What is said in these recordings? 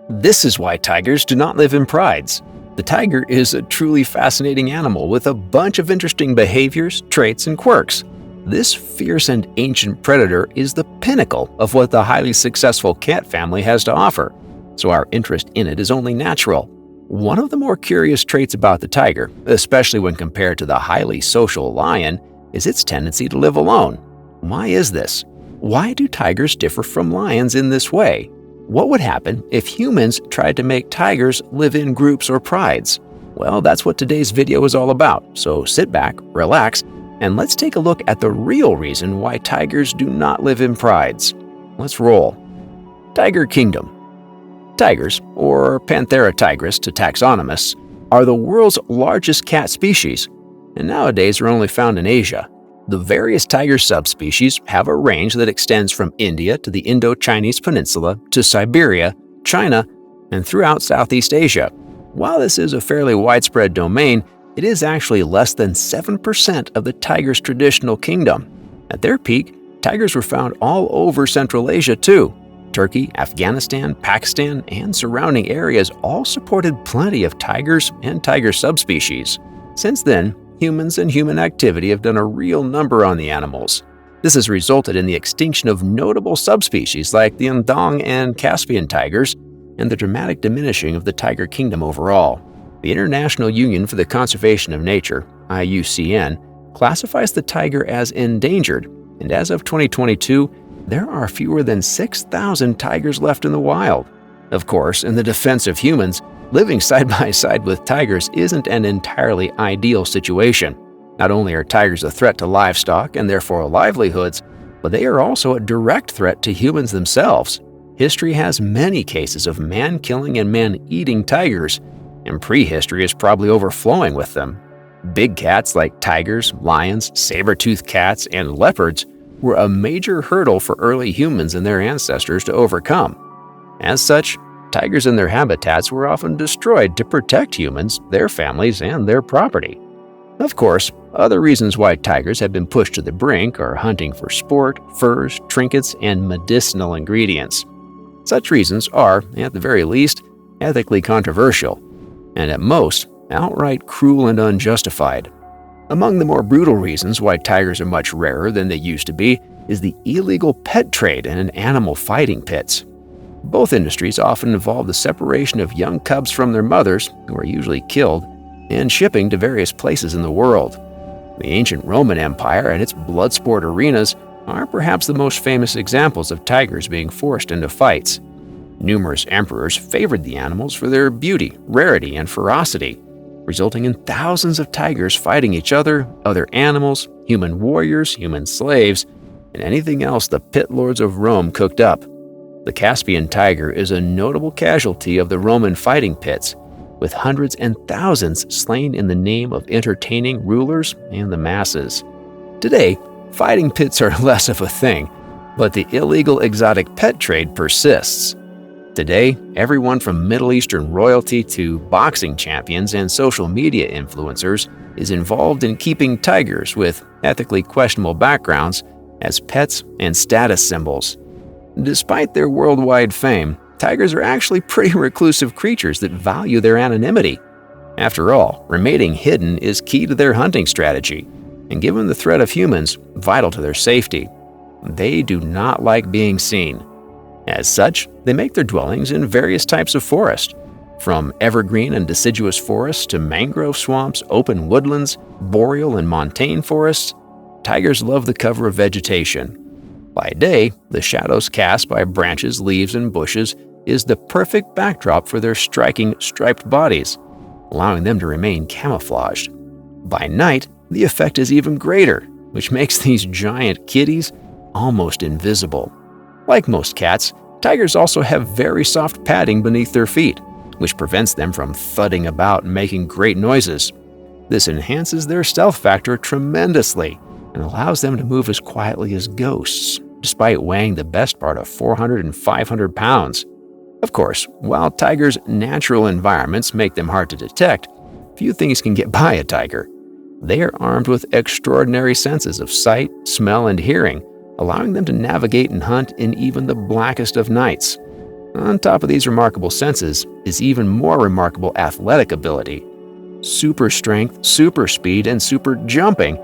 This is why tigers do not live in prides. The tiger is a truly fascinating animal with a bunch of interesting behaviors, traits, and quirks. This fierce and ancient predator is the pinnacle of what the highly successful cat family has to offer, so our interest in it is only natural. One of the more curious traits about the tiger, especially when compared to the highly social lion, is its tendency to live alone. Why is this? Why do tigers differ from lions in this way? What would happen if humans tried to make tigers live in groups or prides? Well, that's what today's video is all about, so sit back, relax, and let's take a look at the real reason why tigers do not live in prides. Let's roll. Tiger Kingdom. Tigers, or Panthera tigris to taxonomists, are the world's largest cat species, and nowadays are only found in Asia. The various tiger subspecies have a range that extends from India to the Indo-Chinese peninsula to Siberia, China, and throughout Southeast Asia. While this is a fairly widespread domain, it is actually less than 7% of the tiger's traditional kingdom. At their peak, tigers were found all over Central Asia too. Turkey, Afghanistan, Pakistan, and surrounding areas all supported plenty of tigers and tiger subspecies. Since then, humans and human activity have done a real number on the animals. This has resulted in the extinction of notable subspecies like the Andong and Caspian tigers and the dramatic diminishing of the tiger kingdom overall. The International Union for the Conservation of Nature, IUCN, classifies the tiger as endangered, and as of 2022, there are fewer than 6,000 tigers left in the wild. Of course, in the defense of humans, living side by side with tigers isn't an entirely ideal situation. Not only are tigers a threat to livestock and therefore livelihoods, but they are also a direct threat to humans themselves. History has many cases of man-killing and man-eating tigers, and prehistory is probably overflowing with them. Big cats like tigers, lions, saber-toothed cats, and leopards were a major hurdle for early humans and their ancestors to overcome. As such, tigers and their habitats were often destroyed to protect humans, their families, and their property. Of course, other reasons why tigers have been pushed to the brink are hunting for sport, furs, trinkets, and medicinal ingredients. Such reasons are, at the very least, ethically controversial, and at most, outright cruel and unjustified. Among the more brutal reasons why tigers are much rarer than they used to be is the illegal pet trade and animal fighting pits. Both industries often involve the separation of young cubs from their mothers, who are usually killed, and shipping to various places in the world. The ancient Roman Empire and its blood sport arenas are perhaps the most famous examples of tigers being forced into fights. Numerous emperors favored the animals for their beauty, rarity, and ferocity, resulting in thousands of tigers fighting each other, other animals, human warriors, human slaves, and anything else the pit lords of Rome cooked up. The Caspian tiger is a notable casualty of the Roman fighting pits, with hundreds and thousands slain in the name of entertaining rulers and the masses. Today, fighting pits are less of a thing, but the illegal exotic pet trade persists. Today, everyone from Middle Eastern royalty to boxing champions and social media influencers is involved in keeping tigers with ethically questionable backgrounds as pets and status symbols. Despite their worldwide fame, tigers are actually pretty reclusive creatures that value their anonymity. After all, remaining hidden is key to their hunting strategy, and given the threat of humans, vital to their safety. They do not like being seen. As such, they make their dwellings in various types of forest, from evergreen and deciduous forests to mangrove swamps, open woodlands, boreal and montane forests. Tigers love the cover of vegetation. By day, the shadows cast by branches, leaves, and bushes is the perfect backdrop for their striking striped bodies, allowing them to remain camouflaged. By night, the effect is even greater, which makes these giant kitties almost invisible. Like most cats, tigers also have very soft padding beneath their feet, which prevents them from thudding about and making great noises. This enhances their stealth factor tremendously and allows them to move as quietly as ghosts, despite weighing the best part of 400 and 500 pounds. Of course, while tigers' natural environments make them hard to detect, few things can get by a tiger. They are armed with extraordinary senses of sight, smell, and hearing, allowing them to navigate and hunt in even the blackest of nights. On top of these remarkable senses is even more remarkable athletic ability. Super strength, super speed, and super jumping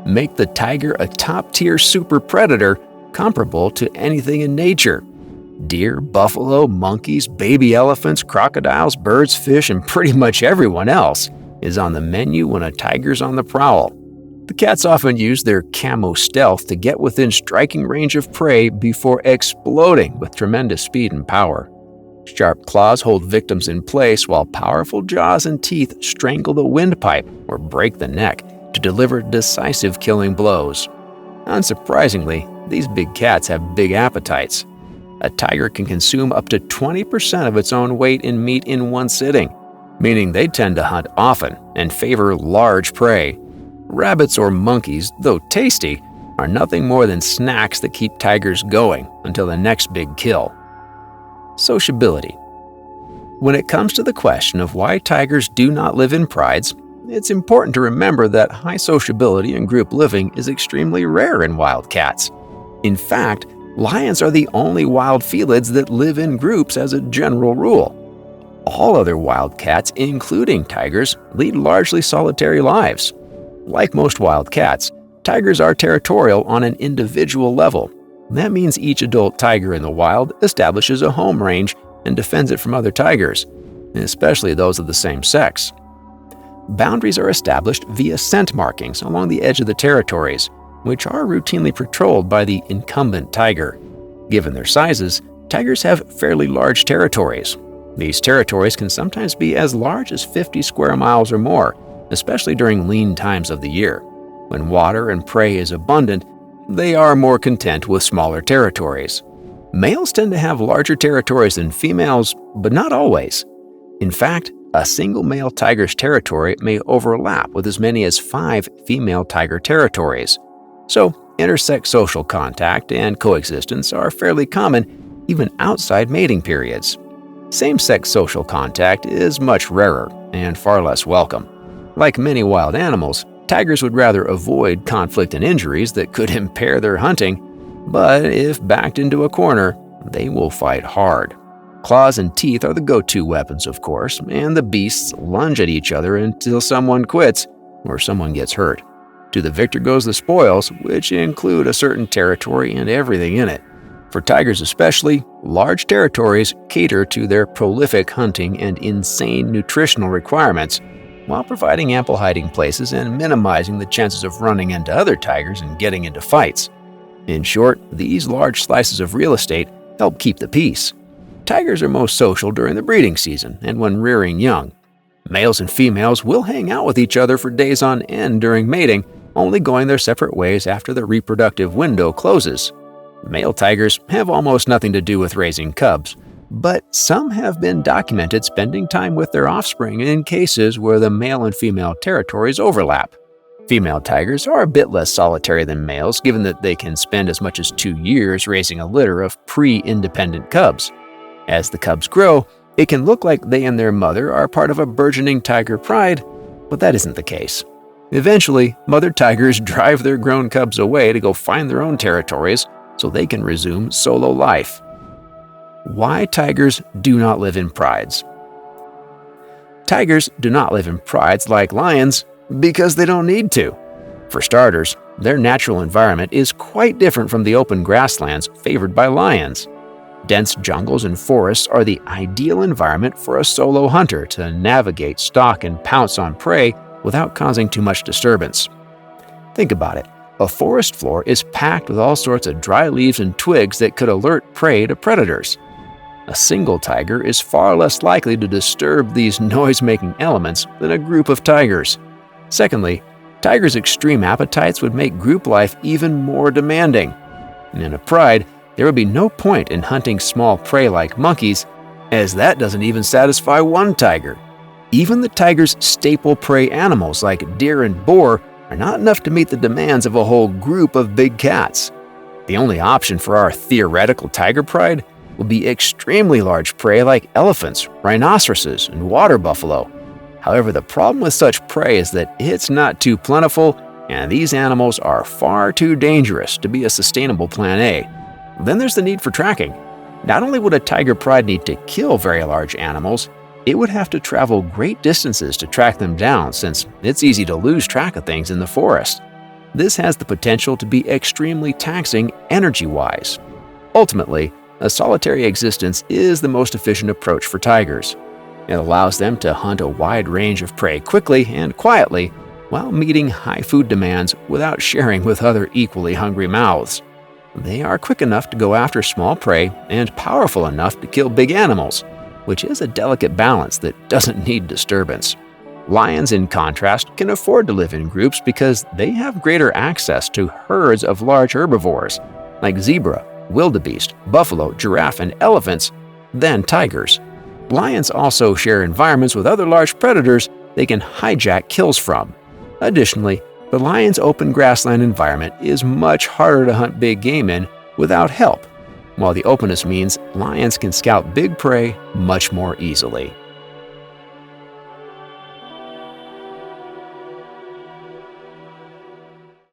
make the tiger a top-tier super predator comparable to anything in nature. Deer, buffalo, monkeys, baby elephants, crocodiles, birds, fish, and pretty much everyone else is on the menu when a tiger's on the prowl. The cats often use their camo stealth to get within striking range of prey before exploding with tremendous speed and power. Sharp claws hold victims in place while powerful jaws and teeth strangle the windpipe or break the neck to deliver decisive killing blows. Unsurprisingly, these big cats have big appetites. A tiger can consume up to 20% of its own weight in meat in one sitting, meaning they tend to hunt often and favor large prey. Rabbits or monkeys, though tasty, are nothing more than snacks that keep tigers going until the next big kill. Sociability. When it comes to the question of why tigers do not live in prides, it's important to remember that high sociability and group living is extremely rare in wildcats. In fact, lions are the only wild felids that live in groups as a general rule. All other wildcats, including tigers, lead largely solitary lives. Like most wildcats, tigers are territorial on an individual level. That means each adult tiger in the wild establishes a home range and defends it from other tigers, especially those of the same sex. Boundaries are established via scent markings along the edge of the territories, which are routinely patrolled by the incumbent tiger. Given their sizes, tigers have fairly large territories. These territories can sometimes be as large as 50 square miles or more, especially during lean times of the year. When water and prey is abundant, they are more content with smaller territories. Males tend to have larger territories than females, but not always. In fact, a single male tiger's territory may overlap with as many as 5 female tiger territories. So, intersex social contact and coexistence are fairly common even outside mating periods. Same-sex social contact is much rarer and far less welcome. Like many wild animals, tigers would rather avoid conflict and injuries that could impair their hunting, but if backed into a corner, they will fight hard. Claws and teeth are the go-to weapons, of course, and the beasts lunge at each other until someone quits or someone gets hurt. To the victor goes the spoils, which include a certain territory and everything in it. For tigers especially, large territories cater to their prolific hunting and insane nutritional requirements, while providing ample hiding places and minimizing the chances of running into other tigers and getting into fights. In short, these large slices of real estate help keep the peace. Tigers are most social during the breeding season and when rearing young. Males and females will hang out with each other for days on end during mating, only going their separate ways after the reproductive window closes. Male tigers have almost nothing to do with raising cubs, but some have been documented spending time with their offspring in cases where the male and female territories overlap. Female tigers are a bit less solitary than males, given that they can spend as much as 2 years raising a litter of pre-independent cubs. As the cubs grow, it can look like they and their mother are part of a burgeoning tiger pride, but that isn't the case. Eventually, mother tigers drive their grown cubs away to go find their own territories so they can resume solo life. Why tigers do not live in prides. Tigers do not live in prides like lions because they don't need to. For starters, their natural environment is quite different from the open grasslands favored by lions. Dense jungles and forests are the ideal environment for a solo hunter to navigate, stalk, and pounce on prey without causing too much disturbance. Think about it. A forest floor is packed with all sorts of dry leaves and twigs that could alert prey to predators. A single tiger is far less likely to disturb these noise-making elements than a group of tigers. Secondly, tigers' extreme appetites would make group life even more demanding. In a pride, there would be no point in hunting small prey like monkeys, as that doesn't even satisfy one tiger. Even the tiger's staple prey animals like deer and boar are not enough to meet the demands of a whole group of big cats. The only option for our theoretical tiger pride will be extremely large prey like elephants, rhinoceroses, and water buffalo. However, the problem with such prey is that it's not too plentiful, and these animals are far too dangerous to be a sustainable plan A. Then there's the need for tracking. Not only would a tiger pride need to kill very large animals, it would have to travel great distances to track them down since it's easy to lose track of things in the forest. This has the potential to be extremely taxing energy-wise. Ultimately, a solitary existence is the most efficient approach for tigers. It allows them to hunt a wide range of prey quickly and quietly while meeting high food demands without sharing with other equally hungry mouths. They are quick enough to go after small prey and powerful enough to kill big animals, which is a delicate balance that doesn't need disturbance. Lions, in contrast, can afford to live in groups because they have greater access to herds of large herbivores, like zebra, wildebeest, buffalo, giraffe, and elephants, than tigers. Lions also share environments with other large predators they can hijack kills from. Additionally, the lion's open grassland environment is much harder to hunt big game in without help, while the openness means lions can scout big prey much more easily.